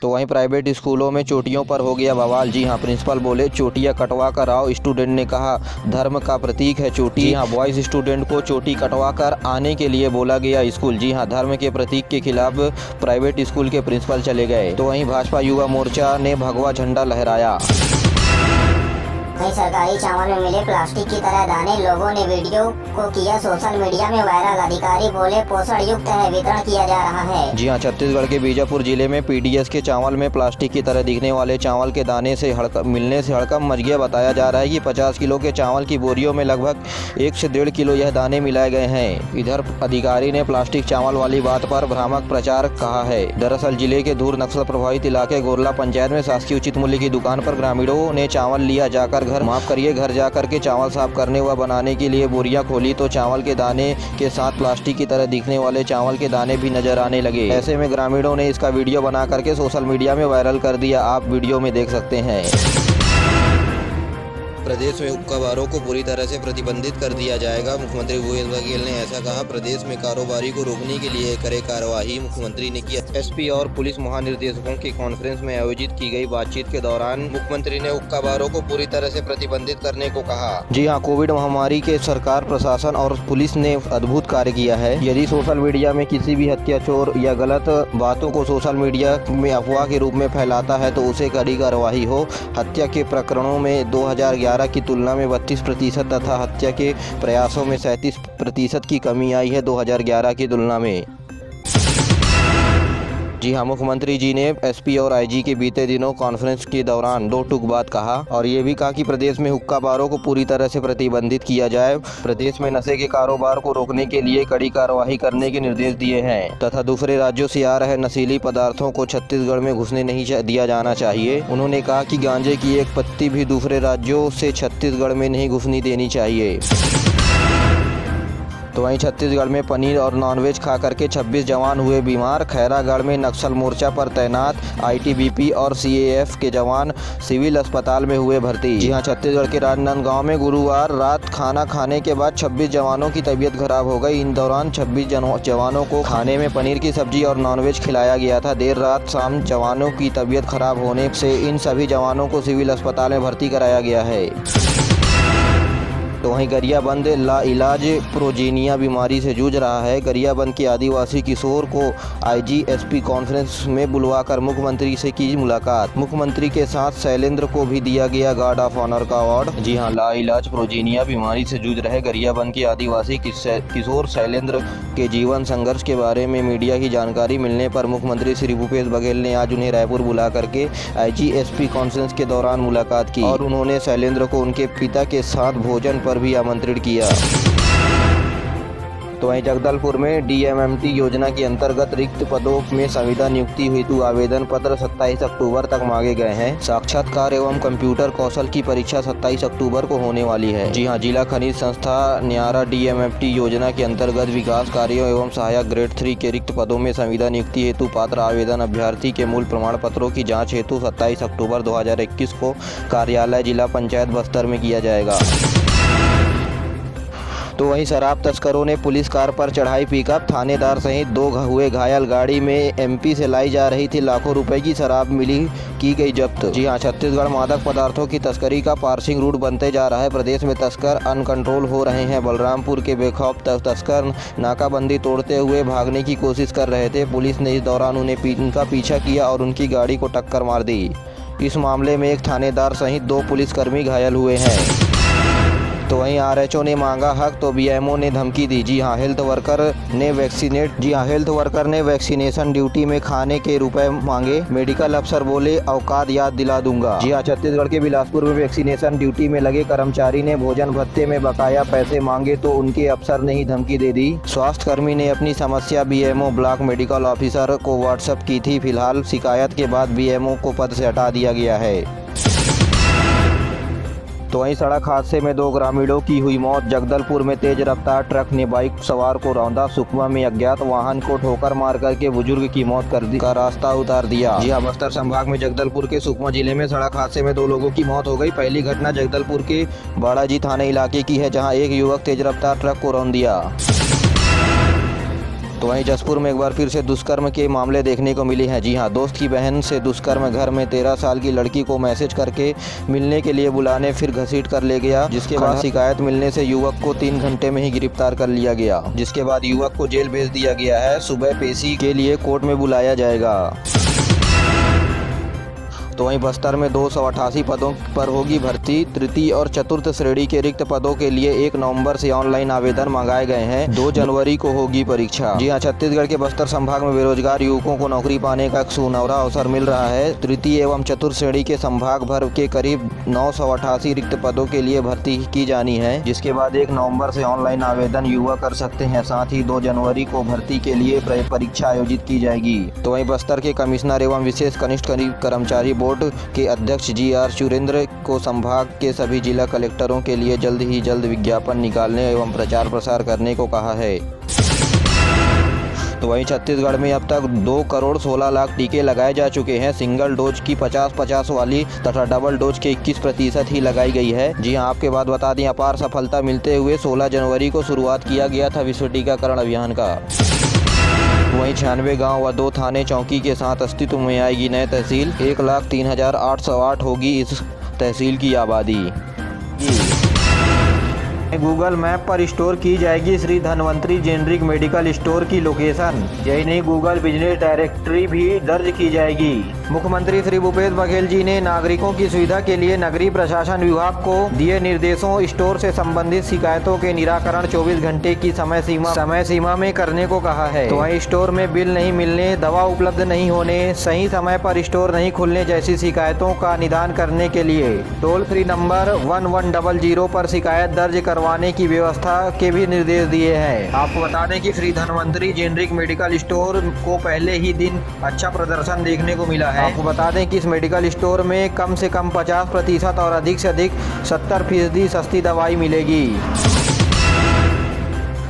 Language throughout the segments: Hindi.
तो वहीं प्राइवेट स्कूलों में चोटियों पर हो गया बवाल। जी हाँ, प्रिंसिपल बोले चोटियां कटवा कर आओ। स्टूडेंट ने कहा धर्म का प्रतीक है चोटी। जी हाँ, बॉयज स्टूडेंट को चोटी कटवा कर आने के लिए बोला गया स्कूल। जी हाँ, धर्म के प्रतीक के खिलाफ प्राइवेट स्कूल के प्रिंसिपल चले गए। तो वहीं भाजपा युवा मोर्चा ने भगवा झंडा लहराया। कई सरकारी चावल में मिले प्लास्टिक की तरह दाने, लोगों ने वीडियो को किया सोशल मीडिया में वायरल। अधिकारी बोले पोषण युक्त है, वितरण किया जा रहा है। जी हाँ, छत्तीसगढ़ के बीजापुर जिले में पीडीएस के चावल में प्लास्टिक की तरह दिखने वाले चावल के दाने से मिलने से हड़कंप मच गया। बताया जा रहा है कि 50 किलो के चावल की बोरियों में लगभग 1 से 1.5 किलो यह दाने मिलाए गए हैं। इधर अधिकारी ने प्लास्टिक चावल वाली बात पर भ्रामक प्रचार कहा है। दरअसल जिले के दूर नक्सल प्रभावित इलाके गोरला पंचायत में शासकीय उचित मूल्य की दुकान पर ग्रामीणों ने चावल लिया जाकर घर जाकर के चावल साफ करने व बनाने के लिए बोरियां खोली तो चावल के दाने के साथ प्लास्टिक की तरह दिखने वाले चावल के दाने भी नजर आने लगे। ऐसे में ग्रामीणों ने इसका वीडियो बना करके सोशल मीडिया में वायरल कर दिया। आप वीडियो में देख सकते हैं। प्रदेश में हुक्का बारों को पूरी तरह से प्रतिबंधित कर दिया जाएगा। मुख्यमंत्री भूपेश बघेल ने ऐसा कहा। प्रदेश में कारोबारी को रोकने के लिए करे कार्यवाही। मुख्यमंत्री ने किया। एसपी और पुलिस महानिदेशकों की कॉन्फ्रेंस में आयोजित की गई बातचीत के दौरान मुख्यमंत्री ने हुक्का बारों को पूरी तरह से प्रतिबंधित करने को कहा। जी हाँ, कोविड महामारी के सरकार, प्रशासन और पुलिस ने अद्भुत कार्य किया है। यदि सोशल मीडिया में किसी भी हत्या, चोर या गलत बातों को सोशल मीडिया में अफवाह के रूप में फैलाता है तो उसे कड़ी कार्रवाई हो। हत्या के प्रकरणों में 2011 की तुलना में 32% तथा हत्या के प्रयासों में 37% की कमी आई है 2011 की तुलना में। जी हाँ, मुख्यमंत्री जी ने एसपी और आईजी के बीते दिनों कॉन्फ्रेंस के दौरान 2 टूक बात कहा और ये भी कहा कि प्रदेश में हुक्का बारों को पूरी तरह से प्रतिबंधित किया जाए। प्रदेश में नशे के कारोबार को रोकने के लिए कड़ी कार्रवाई करने के निर्देश दिए हैं तथा दूसरे राज्यों से आ रहे नशीली पदार्थों को छत्तीसगढ़ में घुसने नहीं दिया जाना चाहिए। उन्होंने कहा कि गांजे की एक पत्ती भी दूसरे राज्यों से छत्तीसगढ़ में नहीं घुसनी देनी चाहिए। तो वहीं छत्तीसगढ़ में पनीर और नॉनवेज खा करके 26 जवान हुए बीमार। खैरागढ़ में नक्सल मोर्चा पर तैनात आईटीबीपी और सीएएफ के जवान सिविल अस्पताल में हुए भर्ती। जी हाँ, छत्तीसगढ़ के राजनांदगांव में गुरुवार रात खाना खाने के बाद 26 जवानों की तबीयत खराब हो गई। इन दौरान 26 जवानों को खाने में पनीर की सब्जी और नॉनवेज खिलाया गया था। देर रात शाम जवानों की तबीयत खराब होने से इन सभी जवानों को सिविल अस्पताल में भर्ती कराया गया है। तो वहीं गरियाबंद लाइलाज प्रोजेनिया बीमारी से जूझ रहा है। गरियाबंद के आदिवासी किशोर को आईजी एसपी कॉन्फ्रेंस में बुलवाकर मुख्यमंत्री से की मुलाकात। मुख्यमंत्री के साथ शैलेंद्र को भी दिया गया गार्ड ऑफ ऑनर का अवार्ड। जी हां, लाइलाज प्रोजेनिया बीमारी से जूझ रहे गरियाबंद के आदिवासी किशोर शैलेंद्र के जीवन संघर्ष के बारे में मीडिया की जानकारी मिलने पर मुख्यमंत्री श्री भूपेश बघेल ने आज उन्हें रायपुर बुला करके आईजी एसपी कॉन्फ्रेंस के दौरान मुलाकात की और उन्होंने शैलेंद्र को उनके पिता के साथ भोजन पर भी आमंत्रित किया। तो वहीं जगदलपुर में डीएमएमटी योजना के अंतर्गत रिक्त पदों में संविदा नियुक्ति हेतु आवेदन पत्र 27 अक्टूबर तक मांगे गए हैं। साक्षात्कार एवं कंप्यूटर कौशल की परीक्षा 27 अक्टूबर को होने वाली है। जी हां, जिला खनिज संस्था न्यारा डीएमएमटी योजना के अंतर्गत विकास कार्यों एवं सहायक ग्रेड 3 के रिक्त पदों में संविदा नियुक्ति हेतु पात्र आवेदन अभ्यर्थी के मूल प्रमाण पत्रों की जाँच हेतु 27 अक्टूबर 2021 को कार्यालय जिला पंचायत बस्तर में किया जाएगा। तो वहीं शराब तस्करों ने पुलिस कार पर चढ़ाई पिकअप। थानेदार सहित 2 हुए घायल। गाड़ी में एमपी से लाई जा रही थी लाखों रुपए की शराब मिली, की गई जब्त। जी हां, छत्तीसगढ़ मादक पदार्थों की तस्करी का पार्सिंग रूट बनते जा रहा है। प्रदेश में तस्कर अनकंट्रोल हो रहे हैं। बलरामपुर के बेखौफ तस्कर नाकाबंदी तोड़ते हुए भागने की कोशिश कर रहे थे। पुलिस ने इस दौरान उनका पीछा किया और उनकी गाड़ी को टक्कर मार दी। इस मामले में एक थानेदार सहित 2 पुलिसकर्मी घायल हुए हैं। तो वहीं आरएचओ ने मांगा हक तो बीएमओ ने धमकी दी। जी हां, हेल्थ वर्कर ने वैक्सीनेशन ड्यूटी में खाने के रुपए मांगे। मेडिकल अफसर बोले औकात याद दिला दूंगा। जी हां, छत्तीसगढ़ के बिलासपुर में वैक्सीनेशन ड्यूटी में लगे कर्मचारी ने भोजन भत्ते में बकाया पैसे मांगे तो उनके अफसर ने ही धमकी दे दी। स्वास्थ्य कर्मी ने अपनी समस्या बीएमओ ब्लॉक मेडिकल ऑफिसर को व्हाट्सएप की थी। फिलहाल शिकायत के बाद बीएमओ को पद से हटा दिया गया है। तो वहीं सड़क हादसे में 2 ग्रामीणों की हुई मौत। जगदलपुर में तेज रफ्तार ट्रक ने बाइक सवार को रौंदा। सुकमा में अज्ञात वाहन को ठोकर मार करके बुजुर्ग की मौत का रास्ता उतार दिया। जी हां, बस्तर संभाग में जगदलपुर के सुकमा जिले में सड़क हादसे में 2 लोगों की मौत हो गई। पहली घटना जगदलपुर के बाड़ाजी थाने इलाके की है, जहां एक युवक तेज रफ्तार ट्रक को रौंद दिया। तो वहीं जसपुर में एक बार फिर से दुष्कर्म के मामले देखने को मिले हैं। जी हां, दोस्त की बहन से दुष्कर्म, घर में 13 साल की लड़की को मैसेज करके मिलने के लिए बुलाने फिर घसीट कर ले गया, जिसके बाद शिकायत मिलने से युवक को 3 घंटे में ही गिरफ्तार कर लिया गया, जिसके बाद युवक को जेल भेज दिया गया है। सुबह पेशी के लिए कोर्ट में बुलाया जाएगा। तो वहीं बस्तर में 288 पदों पर होगी भर्ती। तृतीय और चतुर्थ श्रेणी के रिक्त पदों के लिए 1 नवंबर से ऑनलाइन आवेदन मंगाए गए हैं। 2 जनवरी को होगी परीक्षा। जी हां, छत्तीसगढ़ के बस्तर संभाग में बेरोजगार युवकों को नौकरी पाने का सुनहरा अवसर मिल रहा है। तृतीय एवं चतुर्थ श्रेणी के संभाग भर के करीब 988 रिक्त पदों के लिए भर्ती की जानी है, जिसके बाद 1 नवंबर से ऑनलाइन आवेदन युवा कर सकते हैं। साथ ही 2 जनवरी को भर्ती के लिए परीक्षा आयोजित की जाएगी। तो वहीं बस्तर के कमिश्नर एवं विशेष कनिष्ठ कर्मचारी बोर्ड के अध्यक्ष GR सुरेंद्र को संभाग के सभी जिला कलेक्टरों के लिए जल्द ही जल्द विज्ञापन निकालने एवं प्रचार प्रसार करने को कहा है। तो वहीं छत्तीसगढ़ में अब तक 2 करोड़ 16 लाख टीके लगाए जा चुके हैं। सिंगल डोज की 50-50 वाली तथा डबल डोज के 21% ही लगाई गई है। जी हां, आपके बाद बता दें, अपार सफलता मिलते हुए 16 जनवरी को शुरुआत किया गया था विश्व टीकाकरण अभियान का। वहीं 96 गांव व 2 थाने चौकी के साथ अस्तित्व में आएगी नई तहसील। 1,03,808 होगी इस तहसील की आबादी। गूगल मैप पर स्टोर की जाएगी Shri Dhanvantari generic medical store की लोकेशन। यही नहीं, गूगल बिजनेस डायरेक्टरी भी दर्ज की जाएगी। मुख्यमंत्री श्री भूपेश बघेल जी ने नागरिकों की सुविधा के लिए नगरीय प्रशासन विभाग को दिए निर्देशों, स्टोर से संबंधित शिकायतों के निराकरण 24 घंटे की समय सीमा में करने को कहा है। तो वहीं स्टोर में बिल नहीं मिलने, दवा उपलब्ध नहीं होने, सही समय पर स्टोर नहीं खुलने जैसी शिकायतों का निदान करने के लिए टोल फ्री नंबर 1100 पर शिकायत दर्ज करवाने की व्यवस्था के भी निर्देश दिए हैं। आपको बता दें कि Shri Dhanvantari generic medical store को पहले ही दिन अच्छा प्रदर्शन देखने को मिला है। आपको बता दें कि इस मेडिकल स्टोर में कम से कम 50% और अधिक से अधिक 70% सस्ती दवाई मिलेगी।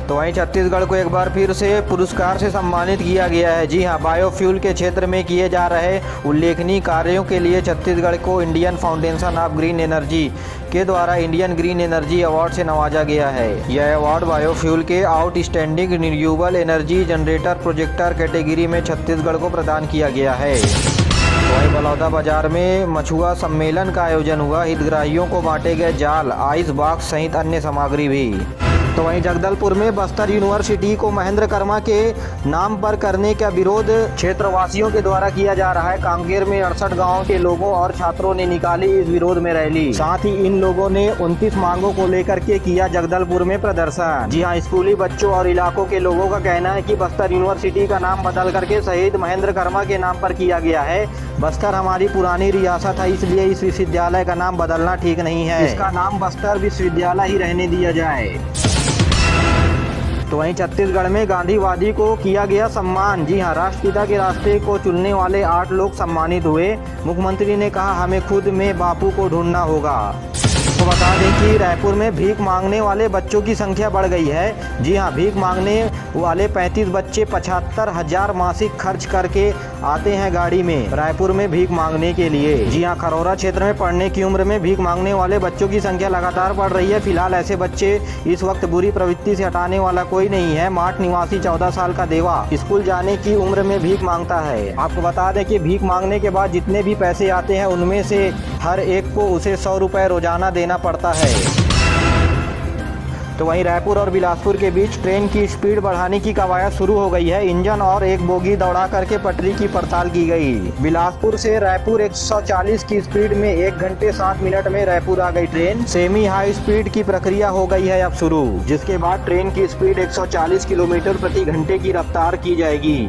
तो वहीं छत्तीसगढ़ को एक बार फिर से पुरस्कार से सम्मानित किया गया है। जी हां, बायोफ्यूल के क्षेत्र में किए जा रहे उल्लेखनीय कार्यों के लिए छत्तीसगढ़ को Indian foundation of green energy के द्वारा इंडियन ग्रीन एनर्जी अवार्ड से नवाजा गया है। यह अवार्ड बायोफ्यूल के outstanding renewable energy generator projector category में छत्तीसगढ़ को प्रदान किया गया है। वहीं बलौदाबाजार में मछुआ सम्मेलन का आयोजन हुआ। हितग्राहियों को बांटे गए जाल, आइस बॉक्स सहित अन्य सामग्री भी। तो वहीं जगदलपुर में बस्तर यूनिवर्सिटी को महेंद्र कर्मा के नाम पर करने का विरोध क्षेत्रवासियों के द्वारा किया जा रहा है। कांकेर में 68 गांव के लोगों और छात्रों ने निकाली इस विरोध में रैली। साथ ही इन लोगों ने 29 मांगों को लेकर के किया जगदलपुर में प्रदर्शन। जी हां, स्कूली बच्चों और इलाकों के लोगों का कहना है कि बस्तर यूनिवर्सिटी का नाम बदल करके शहीद महेंद्र कर्मा के नाम पर किया गया है। बस्तर हमारी पुरानी रियासत है, इसलिए इस विश्वविद्यालय का नाम बदलना ठीक नहीं है। इसका नाम बस्तर विश्वविद्यालय ही रहने दिया जाए। तो वहीं छत्तीसगढ़ में गांधीवादी को किया गया सम्मान। जी हां, राष्ट्रपिता के रास्ते को चुनने वाले 8 लोग सम्मानित हुए। मुख्यमंत्री ने कहा, हमें खुद में बापू को ढूंढना होगा। तो बता दें कि रायपुर में भीख मांगने वाले बच्चों की संख्या बढ़ गई है। जी हां, भीख मांगने वाले 35 बच्चे 75,000 मासिक खर्च करके आते हैं गाड़ी में रायपुर में भीख मांगने के लिए। जी हां, खरौरा क्षेत्र में पढ़ने की उम्र में भीख मांगने वाले बच्चों की संख्या लगातार बढ़ रही है। फिलहाल ऐसे बच्चे इस वक्त बुरी प्रवृत्ति से हटाने वाला कोई नहीं है। माठ निवासी 14 साल का देवा स्कूल जाने की उम्र में भीख मांगता है। आपको बता दें कि भीख मांगने के बाद जितने भी पैसे आते हैं उनमें से हर एक को उसे 100 रुपये रोजाना देना पड़ता है। तो वहीं रायपुर और बिलासपुर के बीच ट्रेन की स्पीड बढ़ाने की कवायद शुरू हो गई है। इंजन और एक बोगी दौड़ा करके पटरी की पड़ताल की गई। बिलासपुर से रायपुर 140 की स्पीड में 1 घंटे 7 मिनट में रायपुर आ गई ट्रेन। सेमी हाई स्पीड की प्रक्रिया हो गई है अब शुरू, जिसके बाद ट्रेन की स्पीड 140 किलोमीटर प्रति घंटे की रफ्तार की जाएगी।